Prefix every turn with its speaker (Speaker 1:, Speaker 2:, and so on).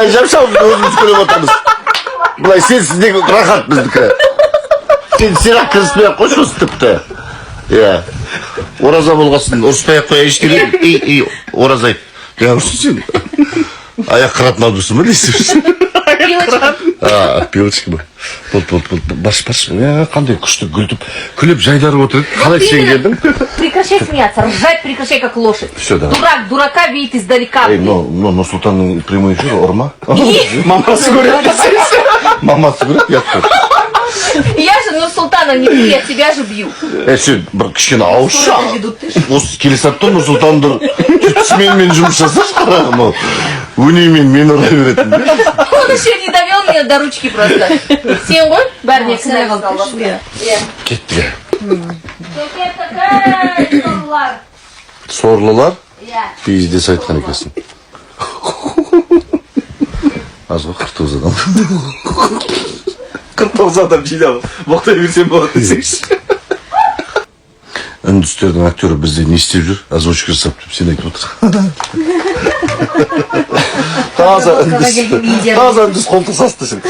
Speaker 1: жамшау өзіміз көріп отырмыз. Бұлай сенсіздік рахат біздікі. Сен сирақ кіріспей-ақ қойшы осы тіпті. Иә. Ораза болғасын, ұрыспай-ақ қояйыш керек. Ораза айт. Я ұрсын сен. Аяқ қыратын алдырсын ба дейсің? Пилочка ба. Бол. Баш. Қандай күшті күліп жайдарып отырып. Қалай сен келдің?
Speaker 2: Прекращай смеяться, ржать прекращай, как лошадь.
Speaker 1: Все, давай.
Speaker 2: Дурак дурака видит издалека.
Speaker 1: Нұрсұлтанның прямой эфирі ұрма. Мамасы көреді. Мамасы көреді, я тұр.
Speaker 2: Я же Нұрсұлтана не бью, я тебя же бью.
Speaker 1: Сен бір кішкене ауызша. Осы келесатты Нұрсұлтанды түтісімен жұмыс жасаш қарағым. Өнеймен мен ұра беретін.
Speaker 2: Он еще не довел меня до ручки просто. Сен ғой, бәріне кінә қалды.
Speaker 1: Кеттік.
Speaker 2: Сорлар.
Speaker 1: Сорлылар? Пиздес айтқан екенсің. Аз ғой 49 адам.
Speaker 3: 49 адам жинап мақтай берсем болады десеңші.
Speaker 1: Үндістердің актері бізде не істеп жүр? Озвучка жасап деп сен айтып отыр. Таза үндіс қолтық састы сен.